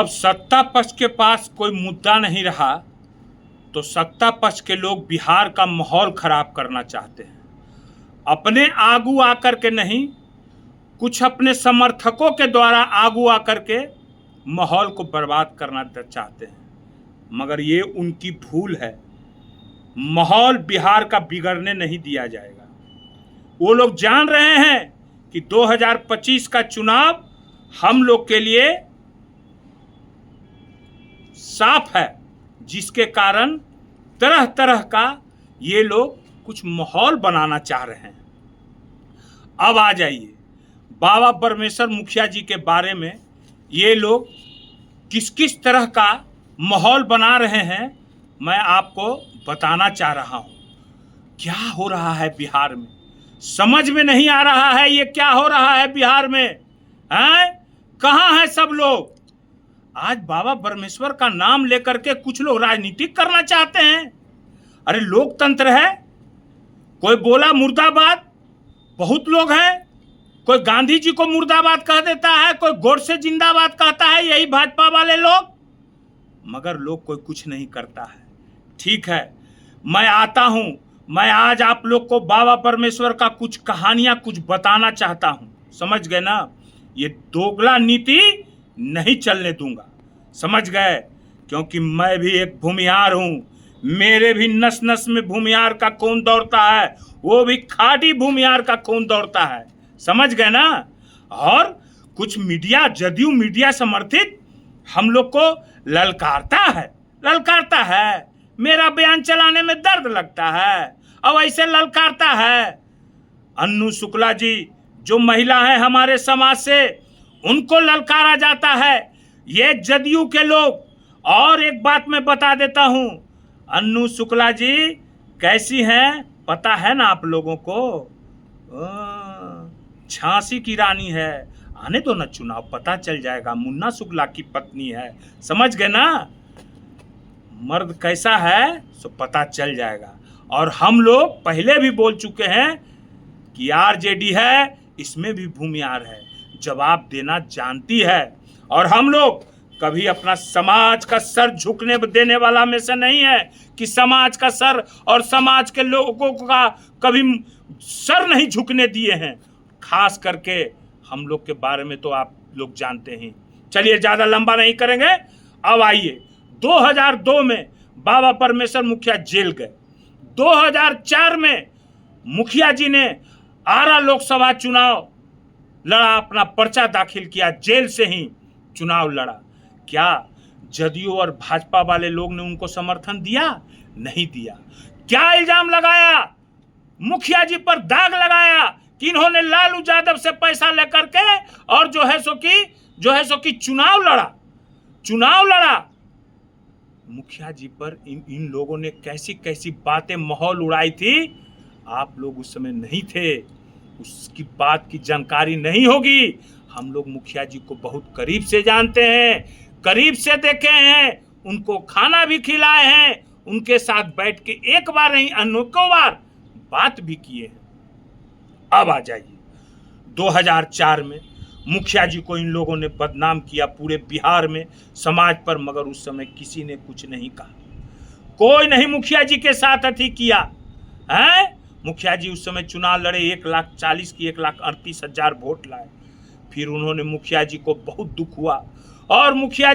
अब सत्ता पक्ष के पास कोई मुद्दा नहीं रहा तो सत्ता पक्ष के लोग बिहार का माहौल खराब करना चाहते हैं। अपने आगू आकर के नहीं, कुछ अपने समर्थकों के द्वारा आगू आकर के माहौल को बर्बाद करना चाहते हैं, मगर ये उनकी भूल है। माहौल बिहार का बिगड़ने नहीं दिया जाएगा। वो लोग जान रहे हैं कि 2025 का चुनाव हम लोग के लिए साफ है, जिसके कारण तरह तरह का ये लोग कुछ माहौल बनाना चाह रहे हैं। अब आ जाइए बाबा परमेश्वर मुखिया जी के बारे में ये लोग किस किस तरह का माहौल बना रहे हैं, मैं आपको बताना चाह रहा हूँ। क्या हो रहा है बिहार में, समझ में नहीं आ रहा है। ये क्या हो रहा है बिहार में, हैं? कहाँ है सब लोग? आज बाबा परमेश्वर का नाम लेकर के कुछ लोग राजनीतिक करना चाहते हैं। अरे लोकतंत्र है, कोई बोला मुर्दाबाद, बहुत लोग हैं। कोई गांधी जी को मुर्दाबाद कह देता है, कोई गोडसे जिंदाबाद कहता है, यही भाजपा वाले लोग। मगर लोग कोई कुछ नहीं करता है। ठीक है, मैं आता हूं, मैं आज आप लोग को बाबा परमेश्वर का कुछ कहानियां कुछ बताना चाहता हूं। समझ गए ना? ये दोगला नीति नहीं चलने दूंगा, समझ गए? क्योंकि मैं भी एक भूमिहार हूं। मेरे भी नस नस में भूमिहार का खून दौड़ता है, वो भी खाटी भूमिहार का खून दौड़ता है, समझ गए ना? और कुछ मीडिया, जदयू मीडिया समर्थित हम लोग को ललकारता है। मेरा बयान चलाने में दर्द लगता है, अब ऐसे ललकारता है। अन्नू शुक्ला जी जो महिला है हमारे समाज से, उनको ललकारा जाता है, ये जदयू के लोग। और एक बात मैं बता देता हूं, अन्नू शुक्ला जी कैसी हैं पता है ना आप लोगों को? झांसी की रानी है। आने दो ना चुनाव, पता चल जाएगा। मुन्ना शुक्ला की पत्नी है, समझ गए ना? मर्द कैसा है सो पता चल जाएगा। और हम लोग पहले भी बोल चुके हैं कि आरजेडी है, इसमें भी भूमिहार है, जवाब देना जानती है। और हम लोग कभी अपना समाज का सर झुकने देने वाला में से नहीं है कि समाज का सर और समाज के लोगों का कभी सर नहीं झुकने दिए हैं। खास करके हम लोग के बारे में तो आप लोग जानते हैं। चलिए ज़्यादा लंबा नहीं करेंगे, अब आइए 2002 में बाबा परमेश्वर मुखिया जेल गए। 2004 में मुखिया जी ने आरा लोकसभा चुनाव लड़ा, अपना पर्चा दाखिल किया, जेल से ही चुनाव लड़ा। क्या जदयू और भाजपा वाले लोग ने उनको समर्थन दिया? नहीं दिया। क्या इल्जाम लगाया मुखिया जी पर, दाग लगाया कि इन्होंने लालू यादव से पैसा लेकर के और जो है सो कि चुनाव लड़ा। मुखिया जी पर इन लोगों ने कैसी कैसी बातें, माहौल उड़ाई थी। आप लोग उस समय नहीं थे, उसकी बात की जानकारी नहीं होगी। हम लोग मुखिया जी को बहुत करीब से जानते हैं, करीब से देखे हैं, उनको खाना भी खिलाए हैं, उनके साथ बैठ के एक बार नहीं अनेकों बार बात भी किए हैं। अब आ जाइए 2004 में मुखिया जी को इन लोगों ने बदनाम किया पूरे बिहार में, समाज पर, मगर उस समय किसी ने कुछ नहीं कहा। कोई नहीं मुखिया जी के साथ अथी किया है। मुखिया जी उस समय चुनाव लड़े, 1,40,000 की 1,38,000 वोट लाए। फिर उन्होंने, मुखिया जी को बहुत दुख हुआ और मुखिया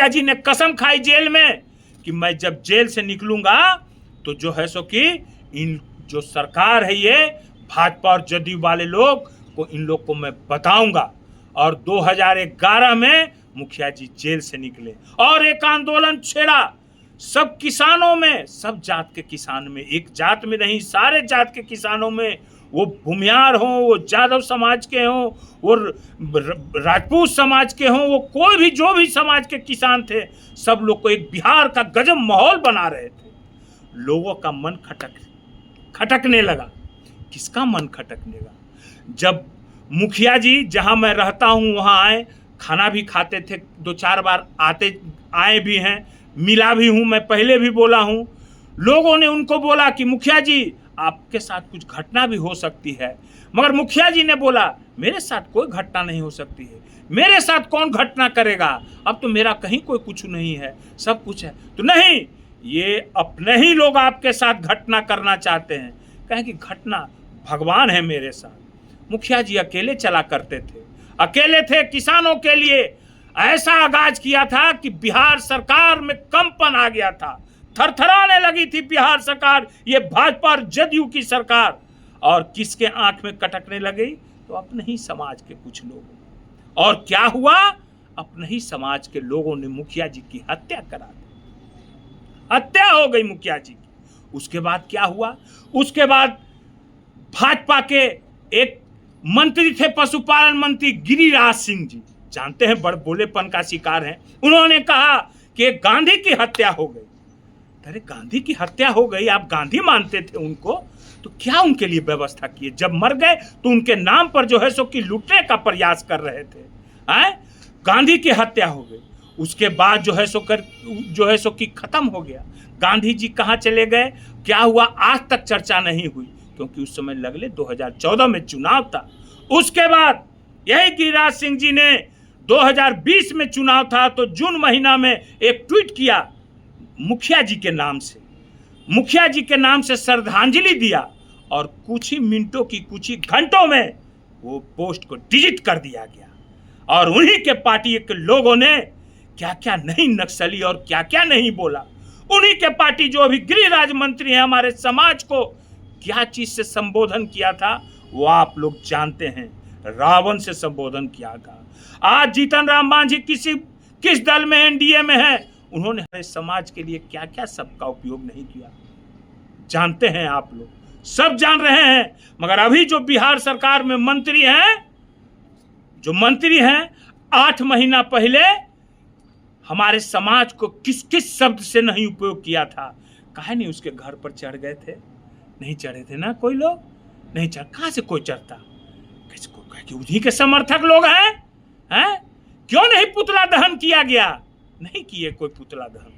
जी ने कसम खाई जेल में कि मैं जब जेल से निकलूंगा तो जो है सो कि इन जो सरकार है ये भाजपा और जदयू वाले लोग को, इन लोग को मैं बताऊंगा। और 2011 में मुखिया जी जेल से निकले और एक आंदोलन छेड़ा, सब किसानों में, सब जात के किसान में, एक जात में नहीं, सारे जात के किसानों में, वो भूमिहार हों, वो यादव समाज के हों, वो राजपूत समाज के हों, वो कोई भी जो भी समाज के किसान थे, सब लोग को एक बिहार का गजब माहौल बना रहे थे। लोगों का मन खटकने लगा। किसका मन खटकने लगा? जब मुखिया जी जहां मैं रहता हूं वहां आए, खाना भी खाते थे, 2-4 बार आए भी हैं, मिला भी हूं, मैं पहले भी बोला हूं। लोगों ने उनको बोला कि मुखिया जी आपके साथ कुछ घटना भी हो सकती है। मगर मुखिया जी ने बोला मेरे साथ कोई घटना नहीं हो सकती है, मेरे साथ कौन घटना करेगा, अब तो मेरा कहीं कोई कुछ नहीं है, सब कुछ है। तो नहीं, ये अपने ही लोग आपके साथ घटना करना चाहते हैं। कहें कि घटना भगवान है मेरे साथ। मुखिया जी अकेले चला करते थे, अकेले थे, किसानों के लिए ऐसा आगाज किया था कि बिहार सरकार में कंपन आ गया था, थरथराने लगी थी बिहार सरकार, ये भाजपा और जदयू की सरकार। और किसके आंख में कटकने लगी? तो अपने ही समाज के कुछ लोग। और क्या हुआ? अपने ही समाज के लोगों ने मुखिया जी की हत्या करा दी, हत्या हो गई मुखिया जी की। उसके बाद क्या हुआ? उसके बाद भाजपा के एक मंत्री थे, पशुपालन मंत्री गिरिराज सिंह जी, जानते हैं बड़ बोलेपन का शिकार हैं। उन्होंने कहा कि गांधी की हत्या हो गई। अरे गांधी की हत्या हो गई, आप गांधी मानते थे उनको, तो क्या उनके लिए व्यवस्था किए? जब मर गए तो उनके नाम पर जो है सो कि लूटने का प्रयास कर रहे थे। गांधी की हत्या हो गई, उसके बाद जो है सो कि खत्म हो गया। गांधी जी कहाँ चले गए, क्या हुआ, आज तक चर्चा नहीं हुई, क्योंकि उस समय लगले 2014 में चुनाव था। उसके बाद यही गिरिराज सिंह जी ने 2020 में चुनाव था तो जून महीना में एक ट्वीट किया मुखिया जी के नाम से, मुखिया जी के नाम से श्रद्धांजलि दिया, और कुछ ही मिनटों की, कुछ ही घंटों में वो पोस्ट को डिलीट कर दिया गया। और उन्हीं के पार्टी के लोगों ने क्या क्या नहीं नक्सली और क्या क्या नहीं बोला। उन्हीं के पार्टी जो अभी गृह मंत्री हैं, हमारे समाज को क्या चीज से संबोधन किया था वो आप लोग जानते हैं, रावण से संबोधन किया था। आज जीतन राम मांझी किस दल में, एनडीए में है, उन्होंने हमारे समाज के लिए क्या क्या सबका उपयोग नहीं किया, जानते हैं आप लोग, सब जान रहे हैं। मगर अभी जो बिहार सरकार में मंत्री हैं, जो मंत्री हैं, 8 महीना पहले हमारे समाज को किस किस शब्द से नहीं उपयोग किया था, काहे नहीं उसके घर पर चढ़ गए थे? नहीं चढ़े थे ना, कोई लोग नहीं चढ़, कहां से कोई चढ़ता? किसको कहे कि उन्हीं के समर्थक लोग हैं? क्यों नहीं पुतला दहन किया गया? नहीं किए कोई पुतला दहन।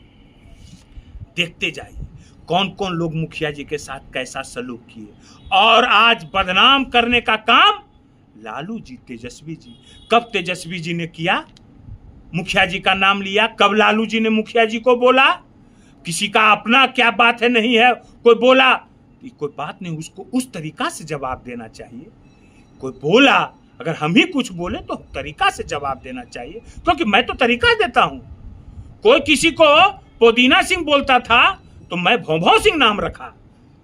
देखते जाइए कौन कौन लोग मुखिया जी के साथ कैसा सलूक किए। और आज बदनाम करने का काम लालू जी, तेजस्वी जी। कब तेजस्वी जी ने किया? मुखिया जी का नाम लिया। कब लालू जी ने मुखिया जी को बोला? किसी का अपना क्या बात है, नहीं है, कोई बोला कि कोई बात नहीं, उसको उस तरीका से जवाब देना चाहिए। कोई बोला, अगर हम ही कुछ बोले तो तरीका से जवाब देना चाहिए, क्योंकि मैं तो तरीका देता हूं। कोई किसी को पुदीना सिंह बोलता था तो मैं भौभौ सिंह नाम रखा,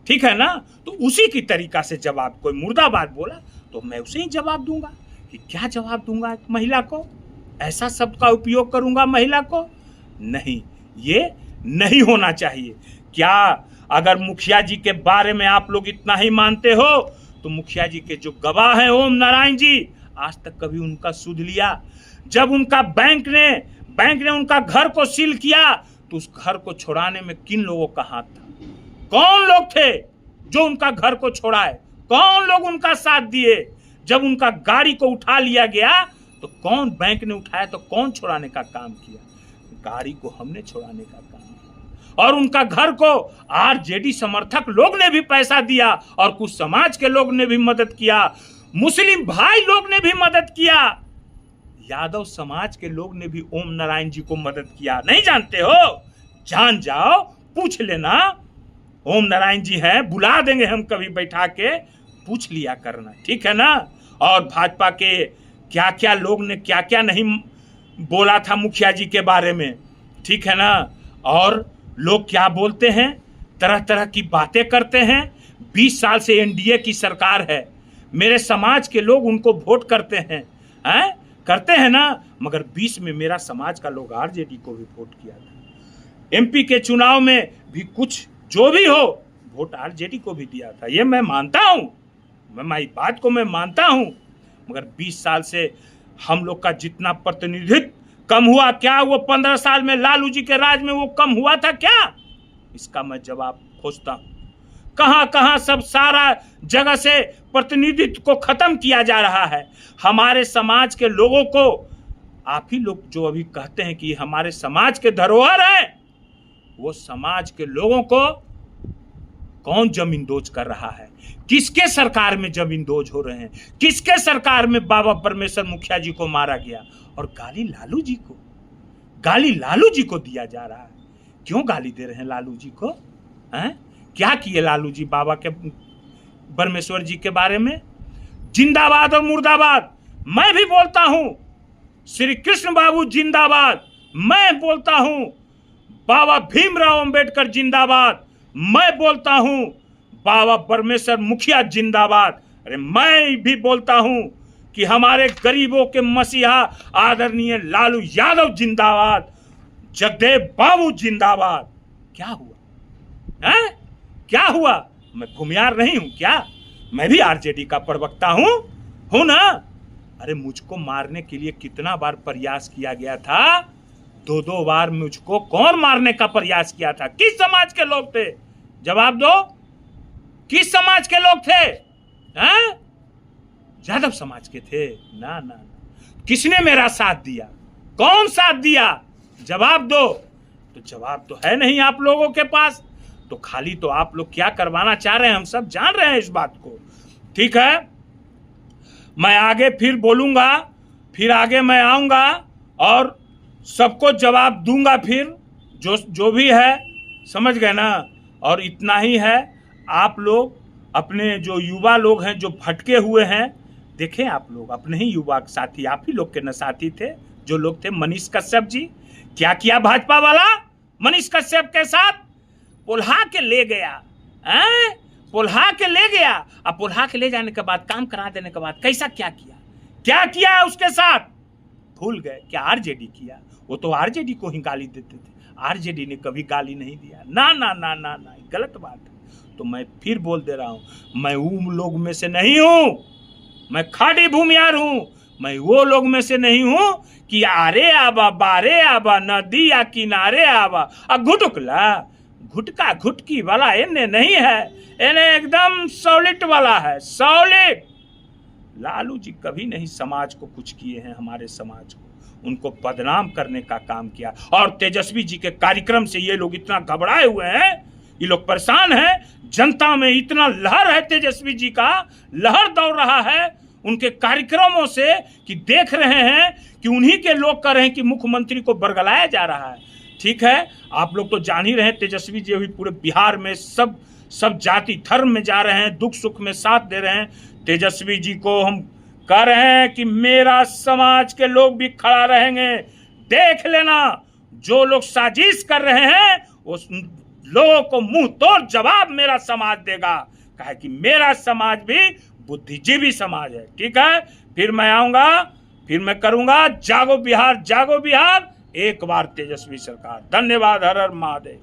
ठीक है ना? तो उसी की तरीका से जवाब, कोई मुर्दाबाद बोला तो मैं उसे ही जवाब दूंगा। कि क्या जवाब दूंगा महिला को? ऐसा शब्द का उपयोग करूंगा महिला को? नहीं, ये नहीं होना चाहिए। क्या अगर मुखिया जी के बारे में आप लोग इतना ही मानते हो तो मुखिया जी के जो गवाह हैं ओम नारायण जी, आज तक कभी उनका सुध लिया? जब उनका बैंक ने उनका घर को सील किया तो उस घर को छुड़ाने में किन लोगों का हाथ था? कौन लोग थे जो उनका घर को छोड़ाए? कौन लोग उनका साथ दिए? जब उनका गाड़ी को उठा लिया गया तो कौन, बैंक ने उठाया तो कौन छुड़ाने का काम किया? गाड़ी को हमने छुड़ाने का काम किया। और उनका घर को आरजेडी समर्थक लोग ने भी पैसा दिया, और कुछ समाज के लोग ने भी मदद किया, मुस्लिम भाई लोग ने भी मदद किया, यादव समाज के लोग ने भी ओम नारायण जी को मदद किया। नहीं जानते हो? जान जाओ, पूछ लेना। ओम नारायण जी हैं, बुला देंगे हम कभी बैठा के, पूछ लिया करना, ठीक है ना? और भाजपा के क्या क्या लोग ने क्या क्या नहीं बोला था मुखिया जी के बारे में, ठीक है ना? और लोग क्या बोलते हैं, तरह तरह की बातें करते हैं। 20 साल से एनडीए की सरकार है, मेरे समाज के लोग उनको वोट करते हैं, करते हैं ना? मगर 20 में मेरा समाज का लोग आरजेडी को भी वोट किया था। एमपी के चुनाव में भी कुछ जो भी हो, वोट आरजेडी को भी दिया था, ये मैं मानता हूं, मैं बात को मैं मानता हूं। मगर 20 साल से हम लोग का जितना प्रतिनिधित्व कम हुआ क्या? वो 15 साल में लालू जी के राज में वो कम हुआ था क्या? इसका मैं जवाब खोजता हूं। कहां कहां सब सारा जगह से प्रतिनिधित्व को खत्म किया जा रहा है। हमारे समाज के लोगों को, आप ही लोग जो अभी कहते हैं कि हमारे समाज के धरोहर है, वो समाज के लोगों को कौन जमींदोज कर रहा है, किसके सरकार में जमींदोज हो रहे हैं, किसके सरकार में बाबा परमेश्वर मुखिया जी को मारा गया, और गाली लालू जी को दिया जा रहा है। क्यों गाली दे रहे हैं लालू जी को? हैं? क्या किए लालू जी बाबा के परमेश्वर जी के बारे में? जिंदाबाद और मुर्दाबाद। मैं भी बोलता हूं श्री कृष्ण बाबू जिंदाबाद, मैं बोलता हूं बाबा भीमराव अंबेडकर जिंदाबाद, मैं बोलता हूं बाबा परमेश्वर मुखिया जिंदाबाद। अरे मैं भी बोलता हूं कि हमारे गरीबों के मसीहा आदरणीय लालू यादव जिंदाबाद, जगदेव बाबू जिंदाबाद। क्या हुआ है? क्या हुआ? मैं भूमियार नहीं हूं क्या? मैं भी आरजेडी का प्रवक्ता हूं ना? अरे मुझको मारने के लिए कितना बार प्रयास किया गया था, 2 बार मुझको कौन मारने का प्रयास किया था? किस समाज के लोग थे? जवाब दो, किस समाज के लोग थे? हैं? यादव समाज के थे? ना ना ना। किसने मेरा साथ दिया? कौन साथ दिया? जवाब दो। तो जवाब तो है नहीं आप लोगों के पास, तो खाली तो आप लोग क्या करवाना चाह रहे हैं हम सब जान रहे हैं इस बात को। ठीक है, मैं आगे फिर बोलूंगा, फिर आगे मैं आऊंगा और सबको जवाब दूंगा फिर, जो भी है, समझ गए ना? और इतना ही है, आप लोग अपने जो युवा लोग हैं जो भटके हुए हैं, देखें आप लोग अपने ही युवा साथी, आप ही लोग के न साथी थे जो लोग थे, मनीष कश्यप जी। क्या किया भाजपा वाला मनीष कश्यप के साथ? पुल्हा के ले गया, पुल्हा के ले गया। अब पुल्हा के ले जाने के बाद, काम करा देने के बाद कैसा क्या किया? क्या किया उसके साथ? भूल गए क्या आरजेडी किया? वो तो आरजेडी को ही गाली देते थे, आरजेडी ने कभी गाली नहीं दिया। ना ना ना ना ना, गलत बात है। तो मैं फिर बोल दे रहा हूं, मैं उन लोग में से नहीं हूं, मैं खाड़ी भूमियार हूं। मैं वो लोग में से नहीं हूं कि आरे आबा बारे आबा नदी या किनारे आबा घुटुकला घुटका घुटकी वाला इन्हें नहीं है, इन्हें एकदम सॉलिड वाला है, सॉलिड। लालू जी कभी नहीं समाज को कुछ किए हैं, हमारे समाज को उनको बदनाम करने का काम किया। और तेजस्वी जी के कार्यक्रम से ये लोग इतना घबराए हुए हैं, ये लोग परेशान हैं, जनता में इतना लहर है, तेजस्वी जी का लहर दौड़ रहा है उनके कार्यक्रमों से, कि देख रहे हैं कि उन्हीं के लोग कह रहे हैं कि मुख्यमंत्री को बरगलाया जा रहा है। ठीक है, आप लोग तो जान ही रहे हैं, तेजस्वी जी अभी पूरे बिहार में सब जाति धर्म में जा रहे हैं, दुख सुख में साथ दे रहे हैं। तेजस्वी जी को हम कह रहे हैं कि मेरा समाज के लोग भी खड़ा रहेंगे, देख लेना जो लोग साजिश कर रहे हैं उस लोगों को मुंह तोड़ जवाब मेरा समाज देगा, कहे कि मेरा समाज भी बुद्धिजीवी समाज है। ठीक है, फिर मैं आऊंगा, फिर मैं करूंगा जागो बिहार, जागो बिहार, एक बार तेजस्वी सरकार। धन्यवाद। हर हर महादेव।